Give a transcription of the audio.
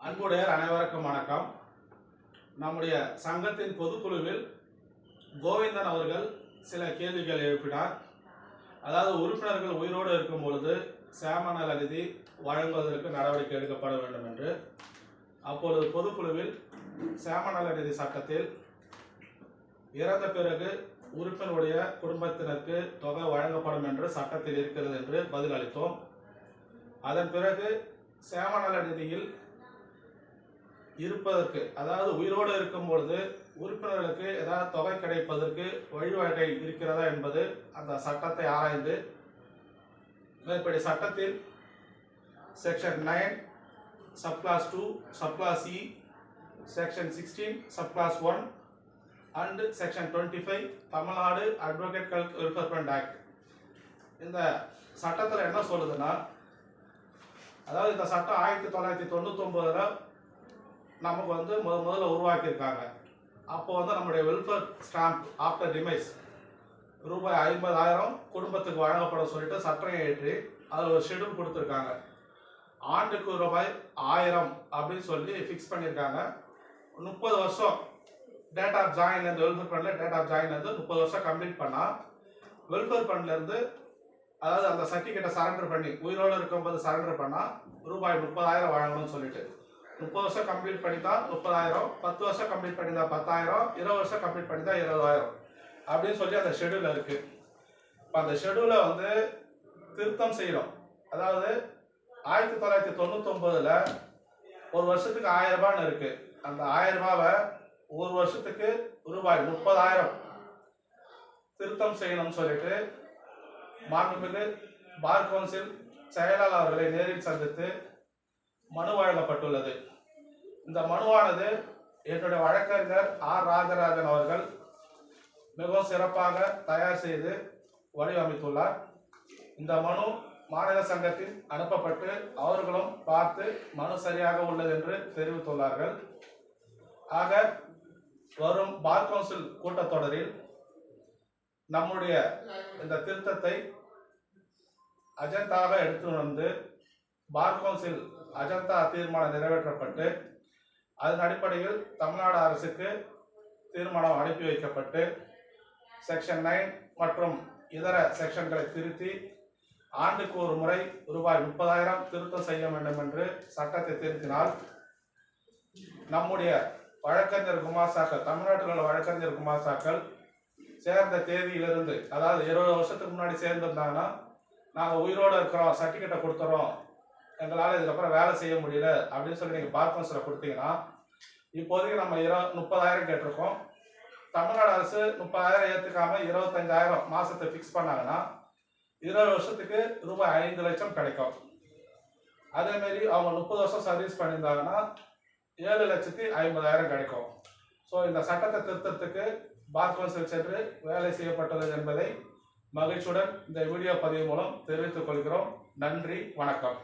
அன்புடையர் அனைவருக்கும் வணக்கம். நம்முடைய சங்கத்தின் பொதுக்குழுவில் கோவிந்தன் அவர்கள் சில கேள்விகள் எழுப்பினார். அதாவது உறுப்பினர்கள் உயிரோடு இருக்கும் பொழுது சேம நல நிதி வழங்குவதற்கு நடவடிக்கை எடுக்கப்பட வேண்டும் என்று. அப்பொழுது பொதுக்குழுவில் சேம நல நிதி சட்டத்தில் இறந்த பிறகு உறுப்பினருடைய குடும்பத்தினருக்கு தொகை வழங்கப்படும் என்று சட்டத்தில் இருக்கிறது என்று பதில் அளித்தோம். அதன் பிறகு சேம நல நிதியில் இருப்பதற்கு, அதாவது உயிரோடு இருக்கும் பொழுது உறுப்பினர்களுக்கு ஏதாவது தொகை கிடைப்பதற்கு வழிவகை இருக்கிறதா என்பது அந்த சட்டத்தை ஆராய்ந்து மேற்படி சட்டத்தில் section 9 subclass 2 subclass E, section 16 subclass 1 and section 25 Tamil Nadu advocate welfare fund act. இந்த சட்டத்தில் என்ன சொல்லுதுன்னா, அதாவது இந்த சட்டம் 1999 நமக்கு முதல்ல உருவாக்கியிருக்காங்க. அப்போ நம்முடைய வெல்ஃபேர் ஸ்டாம்ப் ஆஃப்டர் டிமைஸ் ரூபாய் 50,000 குடும்பத்துக்கு வழங்கப்பட சொல்லிட்டு சட்டம் ஏற்றி அதில் ஒரு ஷெடியூல் கொடுத்துருக்காங்க. ஆண்டுக்கு ரூபாய் 1000 அப்படின்னு சொல்லி ஃபிக்ஸ் பண்ணியிருக்காங்க. 30 வருஷம் டேட் ஆஃப் ஜாயின்லேருந்து வெல்ஃபேர் ஃபண்டில் டேட் ஆஃப் ஜாயின்லேருந்து 30 வருஷம் கம்ப்ளீட் பண்ணால் வெல்ஃபேர் ஃபண்ட்லேருந்து, அதாவது அந்த சர்டிஃபிகேட்டை சரண்டர் பண்ணி உயிரோடு இருக்கும்போது சரண்டர் பண்ணால் ரூபாய் 30,000 வழங்கணும்னு சொல்லிட்டு 30 வருஷம் கம்ப்ளீட் பண்ணிதான் 30,000, 10 வருஷம் கம்ப்ளீட் பண்ணிதான் 10,000, 20 வருஷம் கம்ப்ளீட் பண்ணிதான் 20,000 அப்படின்னு சொல்லி அந்த ஷெடியூல் இருக்கு. இப்போ அந்த ஷெடியூலை திருத்தம் செய்யணும். அதாவது 1999 ஒரு வருஷத்துக்கு 1000 ரூபான்னு இருக்கு. அந்த 1000 ரூபாவை ஒரு வருஷத்துக்கு ரூபாய் 30,000 திருத்தம் செய்யணும்னு சொல்லிட்டு மாண்புமிகு பார் கவுன்சில் செயலாளர் அவர்களை நேரில் சந்தித்து மனு வழங்கப்பட்டுள்ளது. இந்த மனுவானது என்னுடைய வழக்கறிஞர் ஆர் ராஜராஜன் அவர்கள் மிகவும் சிறப்பாக தயார் செய்து வடிவமைத்துள்ளார். இந்த மனு மாநில சங்கத்தில் அனுப்பப்பட்டு அவர்களும் பார்த்து மனு சரியாக உள்ளது என்று தெரிவித்துள்ளார்கள். ஆக வரும் பார் கவுன்சில் கூட்டத்தொடரில் நம்முடைய இந்த திருத்தத்தை அஜெண்டாக எடுத்து வந்து பார் கவுன்சில் அஜெண்டா தீர்மானம் நிறைவேற்றப்பட்டு அதன் அடிப்படையில் தமிழ்நாடு அரசுக்கு தீர்மானம் அனுப்பி வைக்கப்பட்டு செக்ஷன் 9 மற்றும் இதர செக்ஷன்களை திருத்தி ஆண்டுக்கு ஒரு முறை ரூபாய் 30,000 திருத்தம் செய்ய வேண்டும் என்று சட்டத்தை திருத்தினால் நம்முடைய வழக்கறிஞர் குமாஸ்தாக்கள், தமிழ்நாட்டில் உள்ள வழக்கறிஞர் குமாஸ்தாக்கள் சேர்ந்த தேதியிலிருந்து, அதாவது 20 வருஷத்துக்கு முன்னாடி சேர்ந்திருந்தாங்கன்னா நாங்கள் உயிரோடு இருக்கிறோம், சர்டிஃபிகேட்டை கொடுத்துறோம், எங்களால் இதுக்கப்புறம் வேலை செய்ய முடியல அப்படின்னு சொல்லி நீங்கள் பார் கவுன்சிலில் கொடுத்தீங்கன்னா, இப்போதைக்கு நம்ம 30,000 கேட்டிருக்கோம். தமிழ்நாடு அரசு 30,000 ஏற்றுக்காம 25,000 மாதத்தை ஃபிக்ஸ் பண்ணாங்கன்னா 20 வருஷத்துக்கு ரூபாய் 5 லட்சம் கிடைக்கும். அதேமாரி அவங்க 30 வருஷம் சர்வீஸ் பண்ணியிருந்தாங்கன்னா 7,50,000 கிடைக்கும். ஸோ இந்த சட்டத்தை திருத்தத்துக்கு பார் கவுன்சில் சென்று வேலை செய்யப்பட்டுள்ளது என்பதை மகிழ்ச்சியுடன் இந்த வீடியோ பதிவு மூலம் தெரிவித்துக் கொள்கிறோம். நன்றி, வணக்கம்.